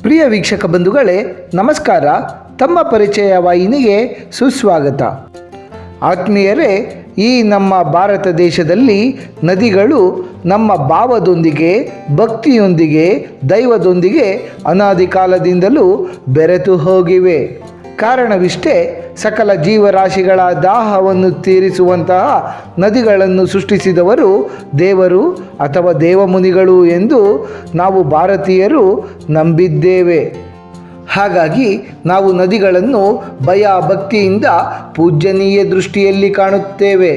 ಪ್ರಿಯ ವೀಕ್ಷಕ ಬಂಧುಗಳೇ, ನಮಸ್ಕಾರ. ತಮ್ಮ ಪರಿಚಯ ವಾಹಿನಿಗೆ ಸುಸ್ವಾಗತ. ಆತ್ಮೀಯರೇ, ಈ ನಮ್ಮ ಭಾರತ ದೇಶದಲ್ಲಿ ನದಿಗಳು ನಮ್ಮ ಭಾವದೊಂದಿಗೆ, ಭಕ್ತಿಯೊಂದಿಗೆ, ದೈವದೊಂದಿಗೆ ಅನಾದಿ ಕಾಲದಿಂದಲೂ ಬೆರೆತು ಹೋಗಿವೆ. ಕಾರಣವಿಷ್ಟೇ, ಸಕಲ ಜೀವರಾಶಿಗಳ ದಾಹವನ್ನು ತೀರಿಸುವಂತಹ ನದಿಗಳನ್ನು ಸೃಷ್ಟಿಸಿದವರು ದೇವರು ಅಥವಾ ದೇವಮುನಿಗಳು ಎಂದು ನಾವು ಭಾರತೀಯರು ನಂಬಿದ್ದೇವೆ. ಹಾಗಾಗಿ ನಾವು ನದಿಗಳನ್ನು ಭಯ ಭಕ್ತಿಯಿಂದ ಪೂಜ್ಯನೀಯ ದೃಷ್ಟಿಯಲ್ಲಿ ಕಾಣುತ್ತೇವೆ.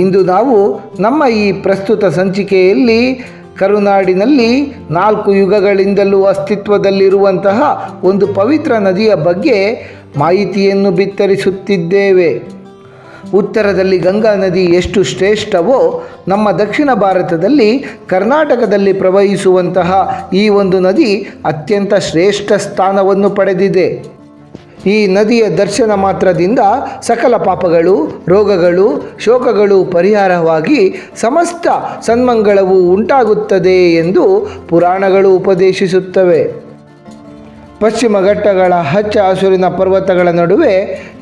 ಇಂದು ನಾವು ನಮ್ಮ ಈ ಪ್ರಸ್ತುತ ಸಂಚಿಕೆಯಲ್ಲಿ ಕರುನಾಡಿನಲ್ಲಿ 4 ಯುಗಗಳಿಂದಲೂ ಅಸ್ತಿತ್ವದಲ್ಲಿರುವಂತಹ ಒಂದು ಪವಿತ್ರ ನದಿಯ ಬಗ್ಗೆ ಮಾಹಿತಿಯನ್ನು ಬಿತ್ತರಿಸುತ್ತಿದ್ದೇವೆ. ಉತ್ತರದಲ್ಲಿ ಗಂಗಾ ನದಿ ಎಷ್ಟು ಶ್ರೇಷ್ಠವೋ, ನಮ್ಮ ದಕ್ಷಿಣ ಭಾರತದಲ್ಲಿ ಕರ್ನಾಟಕದಲ್ಲಿ ಪ್ರವಹಿಸುವಂತಹ ಈ ಒಂದು ನದಿ ಅತ್ಯಂತ ಶ್ರೇಷ್ಠ ಸ್ಥಾನವನ್ನು ಪಡೆದಿದೆ. ಈ ನದಿಯ ದರ್ಶನ ಮಾತ್ರದಿಂದ ಸಕಲ ಪಾಪಗಳು, ರೋಗಗಳು, ಶೋಕಗಳು ಪರಿಹಾರವಾಗಿ ಸಮಸ್ತ ಸನ್ಮಂಗಳವು ಉಂಟಾಗುತ್ತದೆ ಎಂದು ಪುರಾಣಗಳು ಉಪದೇಶಿಸುತ್ತವೆ. ಪಶ್ಚಿಮ ಘಟ್ಟಗಳ ಹಚ್ಚ ಹಸುರಿನ ಪರ್ವತಗಳ ನಡುವೆ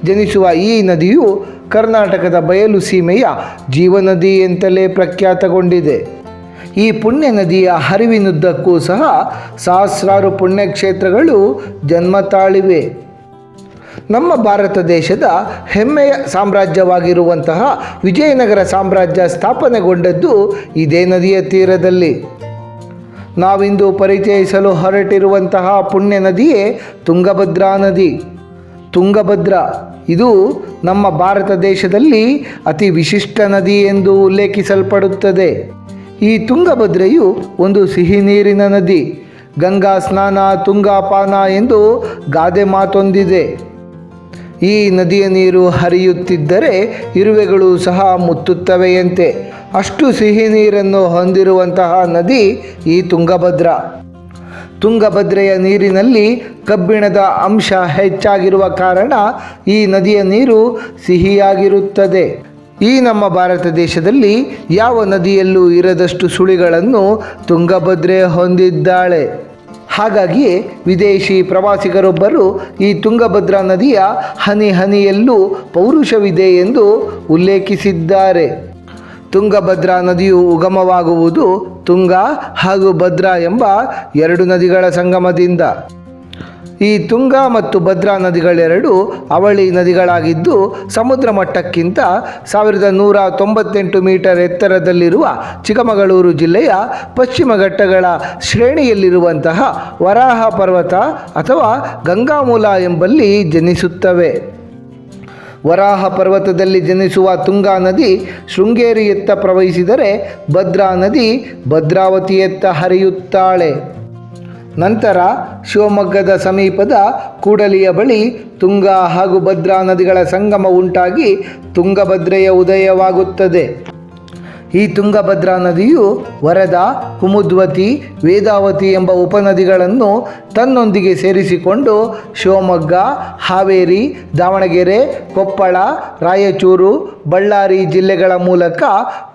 ಜನಿಸುವ ಈ ನದಿಯು ಕರ್ನಾಟಕದ ಬಯಲು ಸೀಮೆಯ ಜೀವನದಿ ಎಂತಲೇ ಪ್ರಖ್ಯಾತಗೊಂಡಿದೆ. ಈ ಪುಣ್ಯ ನದಿಯ ಹರಿವಿನುದ್ದಕ್ಕೂ ಸಹ ಸಹಸ್ರಾರು ಪುಣ್ಯಕ್ಷೇತ್ರಗಳು ಜನ್ಮ ತಾಳಿವೆ. ನಮ್ಮ ಭಾರತ ದೇಶದ ಹೆಮ್ಮೆಯ ಸಾಮ್ರಾಜ್ಯವಾಗಿರುವಂತಹ ವಿಜಯನಗರ ಸಾಮ್ರಾಜ್ಯ ಸ್ಥಾಪನೆಗೊಂಡದ್ದು ಇದೇ ನದಿಯ ತೀರದಲ್ಲಿ. ನಾವಿಂದು ಪರಿಚಯಿಸಲು ಹೊರಟಿರುವಂತಹ ಪುಣ್ಯ ನದಿಯೇ ತುಂಗಭದ್ರಾ ನದಿ. ತುಂಗಭದ್ರಾ ಇದು ನಮ್ಮ ಭಾರತ ದೇಶದಲ್ಲಿ ಅತಿ ವಿಶಿಷ್ಟ ನದಿ ಎಂದು ಉಲ್ಲೇಖಿಸಲ್ಪಡುತ್ತದೆ. ಈ ತುಂಗಭದ್ರೆಯು ಒಂದು ಸಿಹಿ ನೀರಿನ ನದಿ. ಗಂಗಾ ಸ್ನಾನ ತುಂಗಾ ಪಾನ ಎಂದು ಗಾದೆ ಮಾತೊಂದಿದೆ. ಈ ನದಿಯ ನೀರು ಹರಿಯುತ್ತಿದ್ದರೆ ಇರುವೆಗಳು ಸಹ ಮುತ್ತುತ್ತವೆಯಂತೆ. ಅಷ್ಟು ಸಿಹಿ ನೀರನ್ನು ಹೊಂದಿರುವಂತಹ ನದಿ ಈ ತುಂಗಭದ್ರಾ. ತುಂಗಭದ್ರೆಯ ನೀರಿನಲ್ಲಿ ಕಬ್ಬಿಣದ ಅಂಶ ಹೆಚ್ಚಾಗಿರುವ ಕಾರಣ ಈ ನದಿಯ ನೀರು ಸಿಹಿಯಾಗಿರುತ್ತದೆ. ಈ ನಮ್ಮ ಭಾರತ ದೇಶದಲ್ಲಿ ಯಾವ ನದಿಯಲ್ಲೂ ಇರದಷ್ಟು ಸುಳಿಗಳನ್ನು ತುಂಗಭದ್ರೆ ಹೊಂದಿದ್ದಾಳೆ. ಹಾಗಾಗಿಯೇ ವಿದೇಶಿ ಪ್ರವಾಸಿಗರೊಬ್ಬರು ಈ ತುಂಗಭದ್ರಾ ನದಿಯ ಹನಿ ಹನಿಯಲ್ಲೂ ಪೌರುಷವಿದೆ ಎಂದು ಉಲ್ಲೇಖಿಸಿದ್ದಾರೆ. ತುಂಗಭದ್ರಾ ನದಿಯು ಉಗಮವಾಗುವುದು ತುಂಗಾ ಹಾಗೂ ಭದ್ರಾ ಎಂಬ 2 ನದಿಗಳ ಸಂಗಮದಿಂದ. ಈ ತುಂಗಾ ಮತ್ತು ಭದ್ರಾ ನದಿಗಳೆರಡು ಅವಳಿ ನದಿಗಳಾಗಿದ್ದು, ಸಮುದ್ರ ಮಟ್ಟಕ್ಕಿಂತ 1198 ಮೀಟರ್ ಎತ್ತರದಲ್ಲಿರುವ ಚಿಕ್ಕಮಗಳೂರು ಜಿಲ್ಲೆಯ ಪಶ್ಚಿಮ ಘಟ್ಟಗಳ ಶ್ರೇಣಿಯಲ್ಲಿರುವಂತಹ ವರಾಹ ಪರ್ವತ ಅಥವಾ ಗಂಗಾಮೂಲ ಎಂಬಲ್ಲಿ ಜನಿಸುತ್ತವೆ. ವರಾಹ ಪರ್ವತದಲ್ಲಿ ಜನಿಸುವ ತುಂಗಾ ನದಿ ಶೃಂಗೇರಿಯತ್ತ ಪ್ರವಹಿಸಿದರೆ ಭದ್ರಾ ನದಿ ಭದ್ರಾವತಿಯತ್ತ ಹರಿಯುತ್ತಾಳೆ. ನಂತರ ಶಿವಮೊಗ್ಗದ ಸಮೀಪದ ಕೂಡಲಿಯ ಬಳಿ ತುಂಗಾ ಹಾಗೂ ಭದ್ರಾ ನದಿಗಳ ಸಂಗಮ ಉಂಟಾಗಿ ತುಂಗಭದ್ರೆಯ ಉದಯವಾಗುತ್ತದೆ. ಈ ತುಂಗಭದ್ರಾ ನದಿಯು ವರದಾ, ಕುಮುದ್ವತಿ, ವೇದಾವತಿ ಎಂಬ ಉಪನದಿಗಳನ್ನು ತನ್ನೊಂದಿಗೆ ಸೇರಿಸಿಕೊಂಡು ಶಿವಮೊಗ್ಗ, ಹಾವೇರಿ, ದಾವಣಗೆರೆ, ಕೊಪ್ಪಳ, ರಾಯಚೂರು, ಬಳ್ಳಾರಿ ಜಿಲ್ಲೆಗಳ ಮೂಲಕ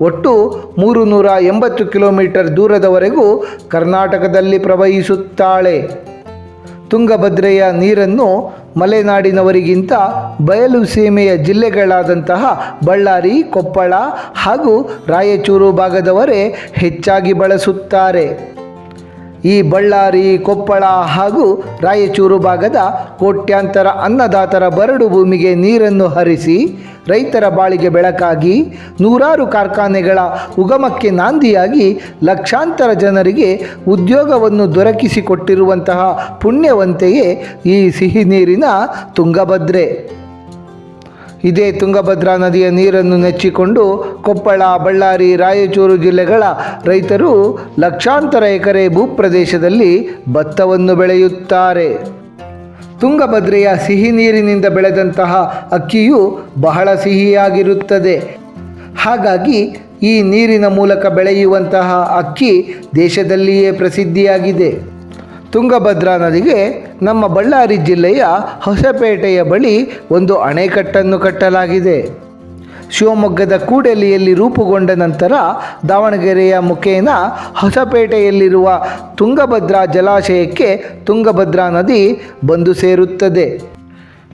ಒಟ್ಟು 380 ಕಿಲೋಮೀಟರ್ ದೂರದವರೆಗೂ ಕರ್ನಾಟಕದಲ್ಲಿ ಪ್ರವಹಿಸುತ್ತಾಳೆ. ತುಂಗಭದ್ರೆಯ ನೀರನ್ನು ಮಲೆನಾಡಿನವರಿಗಿಂತ ಬಯಲು ಸೀಮೆಯ ಜಿಲ್ಲೆಗಳಾದಂತಹ ಬಳ್ಳಾರಿ, ಕೊಪ್ಪಳ ಹಾಗೂ ರಾಯಚೂರು ಭಾಗದವರೇ ಹೆಚ್ಚಾಗಿ ಬಳಸುತ್ತಾರೆ. ಈ ಬಳ್ಳಾರಿ, ಕೊಪ್ಪಳ ಹಾಗೂ ರಾಯಚೂರು ಭಾಗದ ಕೋಟ್ಯಾಂತರ ಅನ್ನದಾತರ ಬರಡು ಭೂಮಿಗೆ ನೀರನ್ನು ಹರಿಸಿ ರೈತರ ಬಾಳಿಗೆ ಬೆಳಕಾಗಿ, ನೂರಾರು ಕಾರ್ಖಾನೆಗಳ ಉಗಮಕ್ಕೆ ನಾಂದಿಯಾಗಿ ಲಕ್ಷಾಂತರ ಜನರಿಗೆ ಉದ್ಯೋಗವನ್ನು ದೊರಕಿಸಿಕೊಟ್ಟಿರುವಂತಹ ಪುಣ್ಯವಂತೆಯೇ ಈ ಸಿಹಿ ನೀರಿನ ತುಂಗಭದ್ರೆ. ಇದೇ ತುಂಗಭದ್ರಾ ನದಿಯ ನೀರನ್ನು ನೆಚ್ಚಿಕೊಂಡು ಕೊಪ್ಪಳ, ಬಳ್ಳಾರಿ, ರಾಯಚೂರು ಜಿಲ್ಲೆಗಳ ರೈತರು ಲಕ್ಷಾಂತರ ಎಕರೆ ಭೂಪ್ರದೇಶದಲ್ಲಿ ಭತ್ತವನ್ನು ಬೆಳೆಯುತ್ತಾರೆ. ತುಂಗಭದ್ರೆಯ ಸಿಹಿ ನೀರಿನಿಂದ ಬೆಳೆದಂತಹ ಅಕ್ಕಿಯು ಬಹಳ ಸಿಹಿಯಾಗಿರುತ್ತದೆ. ಹಾಗಾಗಿ ಈ ನೀರಿನ ಮೂಲಕ ಬೆಳೆಯುವಂತಹ ಅಕ್ಕಿ ದೇಶದಲ್ಲಿಯೇ ಪ್ರಸಿದ್ಧಿಯಾಗಿದೆ. ತುಂಗಭದ್ರಾ ನದಿಗೆ ನಮ್ಮ ಬಳ್ಳಾರಿ ಜಿಲ್ಲೆಯ ಹೊಸಪೇಟೆಯ ಬಳಿ ಒಂದು ಅಣೆಕಟ್ಟನ್ನು ಕಟ್ಟಲಾಗಿದೆ. ಶಿವಮೊಗ್ಗದ ಕೂಡಲಿಯಲ್ಲಿ ರೂಪುಗೊಂಡ ನಂತರ ದಾವಣಗೆರೆಯ ಮುಖೇನ ಹೊಸಪೇಟೆಯಲ್ಲಿರುವ ತುಂಗಭದ್ರಾ ಜಲಾಶಯಕ್ಕೆ ತುಂಗಭದ್ರಾ ನದಿ ಬಂದು ಸೇರುತ್ತದೆ.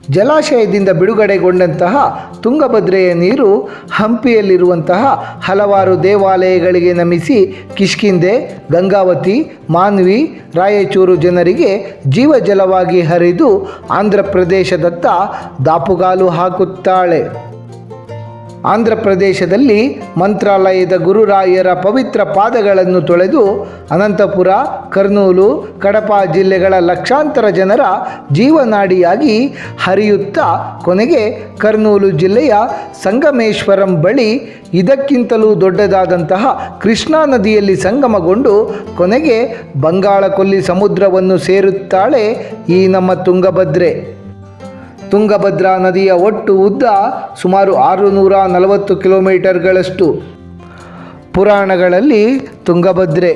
ಜಲಾಶಯದಿಂದ ಬಿಡುಗಡೆಗೊಂಡಂತಹ ತುಂಗಭದ್ರೆಯ ನೀರು ಹಂಪಿಯಲ್ಲಿರುವಂತಹ ಹಲವಾರು ದೇವಾಲಯಗಳಿಗೆ ನಮಿಸಿ ಕಿಷ್ಕಿಂಧೆ, ಗಂಗಾವತಿ, ಮಾನ್ವಿ, ರಾಯಚೂರು ಜನರಿಗೆ ಜೀವಜಲವಾಗಿ ಹರಿದು ಆಂಧ್ರ ಪ್ರದೇಶದತ್ತ ದಾಪುಗಾಲು ಹಾಕುತ್ತಾಳೆ. ಆಂಧ್ರ ಪ್ರದೇಶದಲ್ಲಿ ಮಂತ್ರಾಲಯದ ಗುರುರಾಯರ ಪವಿತ್ರ ಪಾದಗಳನ್ನು ತೊಳೆದು ಅನಂತಪುರ, ಕರ್ನೂಲು, ಕಡಪ ಜಿಲ್ಲೆಗಳ ಲಕ್ಷಾಂತರ ಜನರ ಜೀವನಾಡಿಯಾಗಿ ಹರಿಯುತ್ತಾ ಕೊನೆಗೆ ಕರ್ನೂಲು ಜಿಲ್ಲೆಯ ಸಂಗಮೇಶ್ವರಂ ಬಳಿ ಇದಕ್ಕಿಂತಲೂ ದೊಡ್ಡದಾದಂತಹ ಕೃಷ್ಣಾ ನದಿಯಲ್ಲಿ ಸಂಗಮಗೊಂಡು ಕೊನೆಗೆ ಬಂಗಾಳ ಕೊಲ್ಲಿ ಸಮುದ್ರವನ್ನು ಸೇರುತ್ತಾಳೆ ಈ ನಮ್ಮ ತುಂಗಭದ್ರೆ. ತುಂಗಭದ್ರಾ ನದಿಯ ಒಟ್ಟು ಉದ್ದ ಸುಮಾರು 640 ಕಿಲೋಮೀಟರ್ಗಳಷ್ಟು. ಪುರಾಣಗಳಲ್ಲಿ ತುಂಗಭದ್ರೆ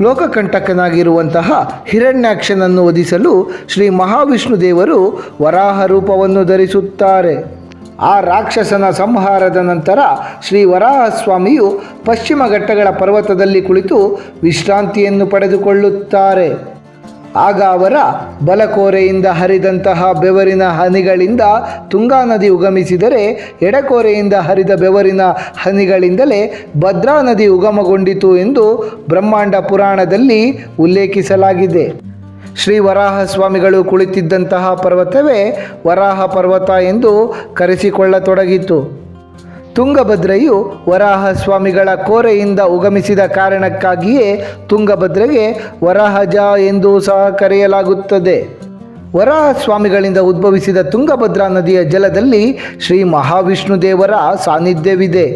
ಲೋಕಕಂಟಕನಾಗಿರುವಂತಹ ಹಿರಣ್ಯಾಕ್ಷನನ್ನು ವಧಿಸಲು ಶ್ರೀ ಮಹಾವಿಷ್ಣು ದೇವರು ವರಾಹ ರೂಪವನ್ನು ಧರಿಸುತ್ತಾರೆ. ಆ ರಾಕ್ಷಸನ ಸಂಹಾರದ ನಂತರ ಶ್ರೀ ವರಾಹಸ್ವಾಮಿಯು ಪಶ್ಚಿಮ ಘಟ್ಟಗಳ ಪರ್ವತದಲ್ಲಿ ಕುಳಿತು ವಿಶ್ರಾಂತಿಯನ್ನು ಪಡೆದುಕೊಳ್ಳುತ್ತಾರೆ. ಆಗ ಅವರ ಬಲಕೋರೆಯಿಂದ ಹರಿದಂತಹ ಬೆವರಿನ ಹನಿಗಳಿಂದ ತುಂಗಾ ನದಿ ಉಗಮಿಸಿದರೆ ಎಡಕೋರೆಯಿಂದ ಹರಿದ ಬೆವರಿನ ಹನಿಗಳಿಂದಲೇ ಭದ್ರಾ ನದಿ ಉಗಮಗೊಂಡಿತು ಎಂದು ಬ್ರಹ್ಮಾಂಡ ಪುರಾಣದಲ್ಲಿ ಉಲ್ಲೇಖಿಸಲಾಗಿದೆ. ಶ್ರೀ ವರಾಹಸ್ವಾಮಿಗಳು ಕುಳಿತಿದ್ದಂತಹ ಪರ್ವತವೇ ವರಾಹ ಪರ್ವತ ಎಂದು ಕರೆಸಿಕೊಳ್ಳತೊಡಗಿತು. ತುಂಗಭದ್ರೆಯು ವರಾಹಸ್ವಾಮಿಗಳ ಕೋರೆಯಿಂದ ಉಗಮಿಸಿದ ಕಾರಣಕ್ಕಾಗಿಯೇ ತುಂಗಭದ್ರೆಗೆ ವರಾಹಜ ಎಂದು ಸಹ ಕರೆಯಲಾಗುತ್ತದೆ. ವರಾಹಸ್ವಾಮಿಗಳಿಂದ ಉದ್ಭವಿಸಿದ ತುಂಗಭದ್ರಾ ನದಿಯ ಜಲದಲ್ಲಿ ಶ್ರೀ ಮಹಾವಿಷ್ಣು ದೇವರ ಸಾನ್ನಿಧ್ಯವಿದೆ.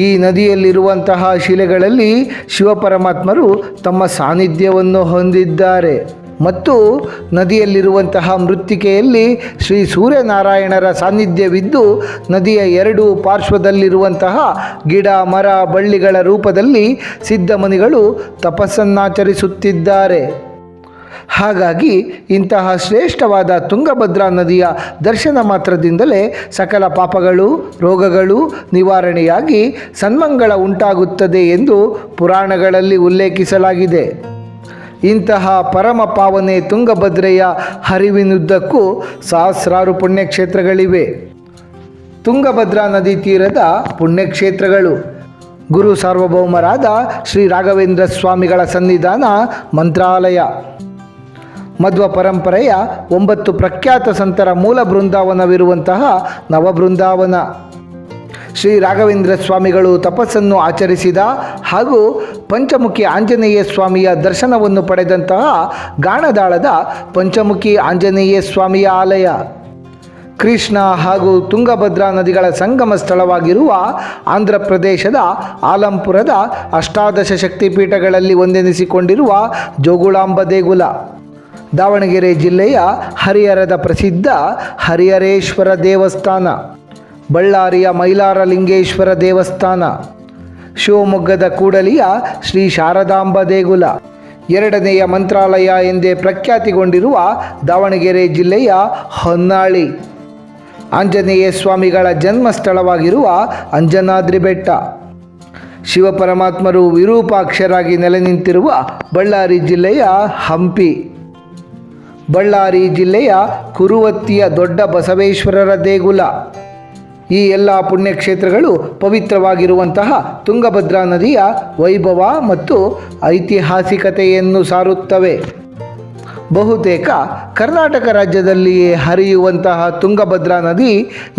ಈ ನದಿಯಲ್ಲಿರುವಂತಹ ಶಿಲೆಗಳಲ್ಲಿ ಶಿವಪರಮಾತ್ಮರು ತಮ್ಮ ಸಾನ್ನಿಧ್ಯವನ್ನು ಹೊಂದಿದ್ದಾರೆ ಮತ್ತು ನದಿಯಲ್ಲಿರುವಂತಹ ಮೃತ್ತಿಕೆಯಲ್ಲಿ ಶ್ರೀ ಸೂರ್ಯನಾರಾಯಣರ ಸಾನ್ನಿಧ್ಯವಿದ್ದು ನದಿಯ ಎರಡೂ ಪಾರ್ಶ್ವದಲ್ಲಿರುವಂತಹ ಗಿಡ, ಮರ, ಬಳ್ಳಿಗಳ ರೂಪದಲ್ಲಿ ಸಿದ್ಧಮುನಿಗಳು ತಪಸ್ಸನ್ನಾಚರಿಸುತ್ತಿದ್ದಾರೆ. ಹಾಗಾಗಿ ಇಂತಹ ಶ್ರೇಷ್ಠವಾದ ತುಂಗಭದ್ರಾ ನದಿಯ ದರ್ಶನ ಮಾತ್ರದಿಂದಲೇ ಸಕಲ ಪಾಪಗಳು, ರೋಗಗಳು ನಿವಾರಣೆಯಾಗಿ ಸನ್ಮಂಗಳ ಉಂಟಾಗುತ್ತದೆ ಎಂದು ಪುರಾಣಗಳಲ್ಲಿ ಉಲ್ಲೇಖಿಸಲಾಗಿದೆ. ಇಂತಹ ಪರಮ ಪಾವನೆ ತುಂಗಭದ್ರೆಯ ಹರಿವಿನುದ್ದಕ್ಕೂ ಸಹಸ್ರಾರು ಪುಣ್ಯಕ್ಷೇತ್ರಗಳಿವೆ. ತುಂಗಭದ್ರಾ ನದಿ ತೀರದ ಪುಣ್ಯಕ್ಷೇತ್ರಗಳು: ಗುರು ಸಾರ್ವಭೌಮರಾದ ಶ್ರೀ ರಾಘವೇಂದ್ರ ಸ್ವಾಮಿಗಳ ಸನ್ನಿಧಾನ ಮಂತ್ರಾಲಯ. ಮಧ್ವ ಪರಂಪರೆಯ 9 ಪ್ರಖ್ಯಾತ ಸಂತರ ಮೂಲ ಬೃಂದಾವನವಿರುವಂತಹ ನವಬೃಂದಾವನ. ಶ್ರೀ ರಾಘವೇಂದ್ರ ಸ್ವಾಮಿಗಳು ತಪಸ್ಸನ್ನು ಆಚರಿಸಿದ ಹಾಗೂ ಪಂಚಮುಖಿ ಆಂಜನೇಯ ಸ್ವಾಮಿಯ ದರ್ಶನವನ್ನು ಪಡೆದಂತಹ ಗಾಣದಾಳದ ಪಂಚಮುಖಿ ಆಂಜನೇಯ ಸ್ವಾಮಿಯ ಆಲಯ. ಕೃಷ್ಣ ಹಾಗೂ ತುಂಗಭದ್ರಾ ನದಿಗಳ ಸಂಗಮ ಸ್ಥಳವಾಗಿರುವ ಆಂಧ್ರ ಪ್ರದೇಶದ ಆಲಂಪುರದ ಅಷ್ಟಾದಶ ಶಕ್ತಿಪೀಠಗಳಲ್ಲಿ ಒಂದೆನಿಸಿಕೊಂಡಿರುವ ಜೋಗುಳಾಂಬ ದೇಗುಲ. ದಾವಣಗೆರೆ ಜಿಲ್ಲೆಯ ಹರಿಹರದ ಪ್ರಸಿದ್ಧ ಹರಿಹರೇಶ್ವರ ದೇವಸ್ಥಾನ. ಬಳ್ಳಾರಿಯ ಮೈಲಾರಲಿಂಗೇಶ್ವರ ದೇವಸ್ಥಾನ. ಶಿವಮೊಗ್ಗದ ಕೂಡಲಿಯ ಶ್ರೀ ಶಾರದಾಂಬ ದೇಗುಲ. ಎರಡನೆಯ ಮಂತ್ರಾಲಯ ಎಂದೇ ಪ್ರಖ್ಯಾತಿಗೊಂಡಿರುವ ದಾವಣಗೆರೆ ಜಿಲ್ಲೆಯ ಹೊನ್ನಾಳಿ. ಆಂಜನೇಯ ಸ್ವಾಮಿಗಳ ಜನ್ಮಸ್ಥಳವಾಗಿರುವ ಅಂಜನಾದ್ರಿ ಬೆಟ್ಟ. ಶಿವಪರಮಾತ್ಮರು ವಿರೂಪಾಕ್ಷರಾಗಿ ನೆಲೆ ನಿಂತಿರುವ ಬಳ್ಳಾರಿ ಜಿಲ್ಲೆಯ ಹಂಪಿ. ಬಳ್ಳಾರಿ ಜಿಲ್ಲೆಯ ಕುರುವತ್ತಿಯ ದೊಡ್ಡ ಬಸವೇಶ್ವರರ ದೇಗುಲ. ಈ ಎಲ್ಲ ಪುಣ್ಯಕ್ಷೇತ್ರಗಳು ಪವಿತ್ರವಾಗಿರುವಂತಹ ತುಂಗಭದ್ರಾ ನದಿಯ ವೈಭವ ಮತ್ತು ಐತಿಹಾಸಿಕತೆಯನ್ನು ಸಾರುತ್ತವೆ. ಬಹುತೇಕ ಕರ್ನಾಟಕ ರಾಜ್ಯದಲ್ಲಿಯೇ ಹರಿಯುವಂತಹ ತುಂಗಭದ್ರಾ ನದಿ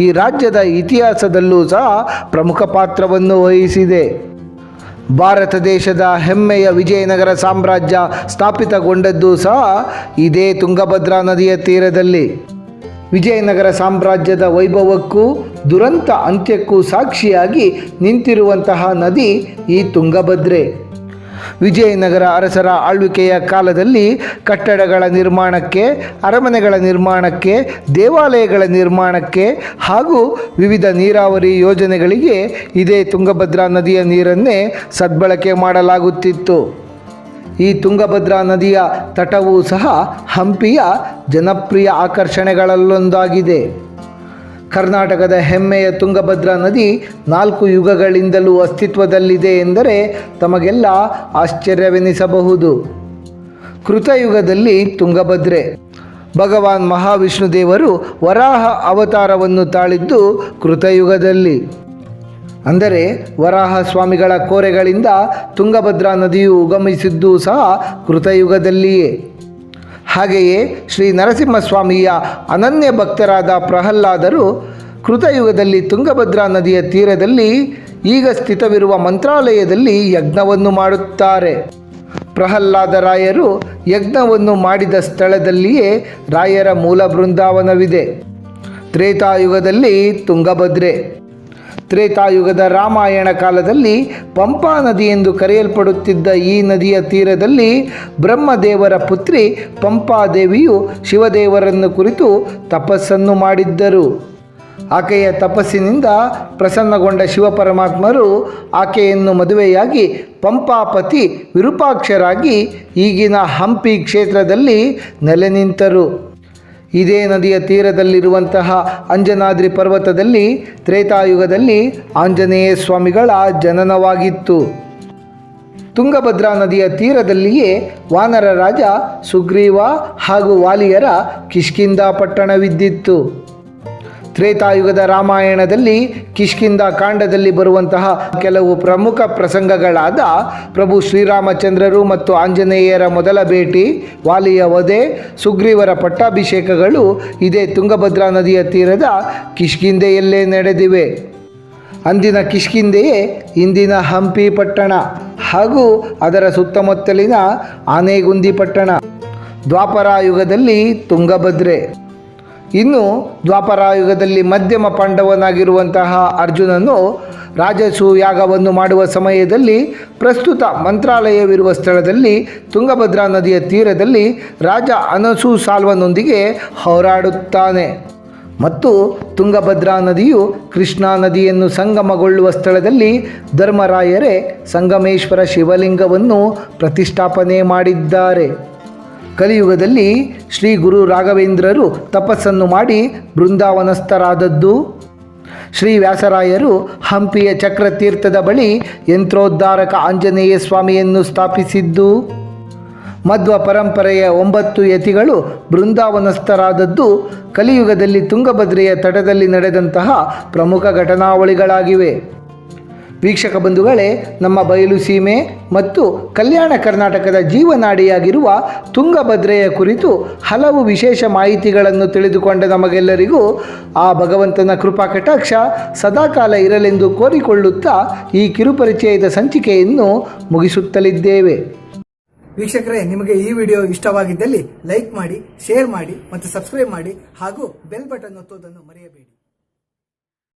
ಈ ರಾಜ್ಯದ ಇತಿಹಾಸದಲ್ಲೂ ಸಹ ಪ್ರಮುಖ ಪಾತ್ರವನ್ನು ವಹಿಸಿದೆ. ಭಾರತ ದೇಶದ ಹೆಮ್ಮೆಯ ವಿಜಯನಗರ ಸಾಮ್ರಾಜ್ಯ ಸ್ಥಾಪಿತಗೊಂಡದ್ದು ಸಹ ಇದೇ ತುಂಗಭದ್ರಾ ನದಿಯ ತೀರದಲ್ಲಿ. ವಿಜಯನಗರ ಸಾಮ್ರಾಜ್ಯದ ವೈಭವಕ್ಕೂ ದುರಂತ ಅಂತ್ಯಕ್ಕೂ ಸಾಕ್ಷಿಯಾಗಿ ನಿಂತಿರುವಂತಹ ನದಿ ಈ ತುಂಗಭದ್ರೆ. ವಿಜಯನಗರ ಅರಸರ ಆಳ್ವಿಕೆಯ ಕಾಲದಲ್ಲಿ ಕಟ್ಟಡಗಳ ನಿರ್ಮಾಣಕ್ಕೆ, ಅರಮನೆಗಳ ನಿರ್ಮಾಣಕ್ಕೆ, ದೇವಾಲಯಗಳ ನಿರ್ಮಾಣಕ್ಕೆ ಹಾಗೂ ವಿವಿಧ ನೀರಾವರಿ ಯೋಜನೆಗಳಿಗೆ ಇದೇ ತುಂಗಭದ್ರಾ ನದಿಯ ನೀರನ್ನೇ ಸದ್ಬಳಕೆ ಮಾಡಲಾಗುತ್ತಿತ್ತು. ಈ ತುಂಗಭದ್ರಾ ನದಿಯ ತಟವೂ ಸಹ ಹಂಪಿಯ ಜನಪ್ರಿಯ ಆಕರ್ಷಣೆಗಳಲ್ಲೊಂದಾಗಿದೆ. ಕರ್ನಾಟಕದ ಹೆಮ್ಮೆಯ ತುಂಗಭದ್ರಾ ನದಿ 4 ಯುಗಗಳಿಂದಲೂ ಅಸ್ತಿತ್ವದಲ್ಲಿದೆ ಎಂದರೆ ತಮಗೆಲ್ಲ ಆಶ್ಚರ್ಯವೆನಿಸಬಹುದು. ಕೃತಯುಗದಲ್ಲಿ ತುಂಗಭದ್ರೆ. ಭಗವಾನ್ ಮಹಾವಿಷ್ಣು ದೇವರು ವರಾಹ ಅವತಾರವನ್ನು ತಾಳಿದ್ದು ಕೃತಯುಗದಲ್ಲಿ. ಅಂದರೆ ವರಾಹ ಸ್ವಾಮಿಗಳ ಕೋರೆಗಳಿಂದ ತುಂಗಭದ್ರಾ ನದಿಯು ಉಗಮಿಸಿದ್ದು ಸಹ ಕೃತಯುಗದಲ್ಲಿಯೇ. ಹಾಗೆಯೇ ಶ್ರೀ ನರಸಿಂಹಸ್ವಾಮಿಯ ಅನನ್ಯ ಭಕ್ತರಾದ ಪ್ರಹ್ಲಾದರು ಕೃತಯುಗದಲ್ಲಿ ತುಂಗಭದ್ರಾ ನದಿಯ ತೀರದಲ್ಲಿ ಈಗ ಸ್ಥಿತವಿರುವ ಮಂತ್ರಾಲಯದಲ್ಲಿ ಯಜ್ಞವನ್ನು ಮಾಡುತ್ತಾರೆ. ಪ್ರಹ್ಲಾದರಾಯರು ಯಜ್ಞವನ್ನು ಮಾಡಿದ ಸ್ಥಳದಲ್ಲಿಯೇ ರಾಯರ ಮೂಲ ಬೃಂದಾವನವಿದೆ. ತ್ರೇತಾಯುಗದಲ್ಲಿ ತುಂಗಭದ್ರೆ. ತ್ರೇತಾಯುಗದ ರಾಮಾಯಣ ಕಾಲದಲ್ಲಿ ಪಂಪಾ ನದಿ ಎಂದು ಕರೆಯಲ್ಪಡುತ್ತಿದ್ದ ಈ ನದಿಯ ತೀರದಲ್ಲಿ ಬ್ರಹ್ಮದೇವರ ಪುತ್ರಿ ಪಂಪಾದೇವಿಯು ಶಿವದೇವರನ್ನು ಕುರಿತು ತಪಸ್ಸನ್ನು ಮಾಡಿದ್ದರು. ಆಕೆಯ ತಪಸ್ಸಿನಿಂದ ಪ್ರಸನ್ನಗೊಂಡ ಶಿವಪರಮಾತ್ಮರು ಆಕೆಯನ್ನು ಮದುವೆಯಾಗಿ ಪಂಪಾಪತಿ ವಿರೂಪಾಕ್ಷರಾಗಿ ಈಗಿನ ಹಂಪಿ ಕ್ಷೇತ್ರದಲ್ಲಿ ನೆಲೆ ನಿಂತರು. ಇದೇ ನದಿಯ ತೀರದಲ್ಲಿರುವಂತಹ ಅಂಜನಾದ್ರಿ ಪರ್ವತದಲ್ಲಿ ತ್ರೇತಾಯುಗದಲ್ಲಿ ಆಂಜನೇಯ ಸ್ವಾಮಿಗಳ ಜನನವಾಗಿತ್ತು. ತುಂಗಭದ್ರಾ ನದಿಯ ತೀರದಲ್ಲಿಯೇ ವಾನರ ರಾಜ ಸುಗ್ರೀವ ಹಾಗೂ ವಾಲಿಯರ ಕಿಷ್ಕಿಂಧ ಪಟ್ಟಣವಿದ್ದಿತ್ತು. ತ್ರೇತಾಯುಗದ ರಾಮಾಯಣದಲ್ಲಿ ಕಿಷ್ಕಿಂಧ ಕಾಂಡದಲ್ಲಿ ಬರುವಂತಹ ಕೆಲವು ಪ್ರಮುಖ ಪ್ರಸಂಗಗಳಾದ ಪ್ರಭು ಶ್ರೀರಾಮಚಂದ್ರರು ಮತ್ತು ಆಂಜನೇಯರ ಮೊದಲ ಭೇಟಿ, ವಾಲಿಯ ವಧೆ, ಸುಗ್ರೀವರ ಪಟ್ಟಾಭಿಷೇಕಗಳು ಇದೇ ತುಂಗಭದ್ರಾ ನದಿಯ ತೀರದ ಕಿಷ್ಕಿಂಧೆಯಲ್ಲೇ ನಡೆದಿವೆ. ಅಂದಿನ ಕಿಷ್ಕಿಂಧೆಯೇ ಇಂದಿನ ಹಂಪಿ ಪಟ್ಟಣ ಹಾಗೂ ಅದರ ಸುತ್ತಮುತ್ತಲಿನ ಆನೆಗುಂದಿ ಪಟ್ಟಣ. ದ್ವಾಪರಾಯುಗದಲ್ಲಿ ತುಂಗಭದ್ರೆ. ಇನ್ನು ದ್ವಾಪರಾಯುಗದಲ್ಲಿ ಮಧ್ಯಮ ಪಾಂಡವನಾಗಿರುವಂತಹ ಅರ್ಜುನನು ರಾಜಸೂ ಯಾಗವನ್ನು ಮಾಡುವ ಸಮಯದಲ್ಲಿ ಪ್ರಸ್ತುತ ಮಂತ್ರಾಲಯವಿರುವ ಸ್ಥಳದಲ್ಲಿ ತುಂಗಭದ್ರಾ ನದಿಯ ತೀರದಲ್ಲಿ ರಾಜ ಅನಸು ಸಾಲ್ವನೊಂದಿಗೆ ಹೋರಾಡುತ್ತಾನೆ. ಮತ್ತು ತುಂಗಭದ್ರಾ ನದಿಯು ಕೃಷ್ಣಾ ನದಿಯನ್ನು ಸಂಗಮಗೊಳ್ಳುವ ಸ್ಥಳದಲ್ಲಿ ಧರ್ಮರಾಯರೇ ಸಂಗಮೇಶ್ವರ ಶಿವಲಿಂಗವನ್ನು ಪ್ರತಿಷ್ಠಾಪನೆ ಮಾಡಿದ್ದಾರೆ. ಕಲಿಯುಗದಲ್ಲಿ ಶ್ರೀ ಗುರು ರಾಘವೇಂದ್ರರು ತಪಸ್ಸನ್ನು ಮಾಡಿ ಬೃಂದಾವನಸ್ಥರಾದದ್ದು, ಶ್ರೀ ವ್ಯಾಸರಾಯರು ಹಂಪಿಯ ಚಕ್ರತೀರ್ಥದ ಬಳಿ ಯಂತ್ರೋದ್ಧಾರಕ ಆಂಜನೇಯ ಸ್ವಾಮಿಯನ್ನು ಸ್ಥಾಪಿಸಿದ್ದು, ಮಧ್ವ ಪರಂಪರೆಯ 9 ಯತಿಗಳು ಬೃಂದಾವನಸ್ಥರಾದದ್ದು ಕಲಿಯುಗದಲ್ಲಿ ತುಂಗಭದ್ರೆಯ ತಟದಲ್ಲಿ ನಡೆದಂತಹ ಪ್ರಮುಖ ಘಟನಾವಳಿಗಳಾಗಿವೆ. ವೀಕ್ಷಕ ಬಂಧುಗಳೇ, ನಮ್ಮ ಬಯಲು ಸೀಮೆ ಮತ್ತು ಕಲ್ಯಾಣ ಕರ್ನಾಟಕದ ಜೀವನಾಡಿಯಾಗಿರುವ ತುಂಗಭದ್ರೆಯ ಕುರಿತು ಹಲವು ವಿಶೇಷ ಮಾಹಿತಿಗಳನ್ನು ತಿಳಿದುಕೊಂಡ ನಮಗೆಲ್ಲರಿಗೂ ಆ ಭಗವಂತನ ಕೃಪಾ ಕಟಾಕ್ಷ ಸದಾಕಾಲ ಇರಲೆಂದು ಕೋರಿಕೊಳ್ಳುತ್ತಾ ಈ ಕಿರುಪರಿಚಯದ ಸಂಚಿಕೆಯನ್ನು ಮುಗಿಸುತ್ತಲಿದ್ದೇವೆ. ವೀಕ್ಷಕರೇ, ನಿಮಗೆ ಈ ವಿಡಿಯೋ ಇಷ್ಟವಾಗಿದ್ದಲ್ಲಿ ಲೈಕ್ ಮಾಡಿ, ಶೇರ್ ಮಾಡಿ ಮತ್ತು ಸಬ್ಸ್ಕ್ರೈಬ್ ಮಾಡಿ ಹಾಗೂ ಬೆಲ್ ಬಟನ್ ಒತ್ತುವುದನ್ನು ಮರೆಯಬೇಡಿ.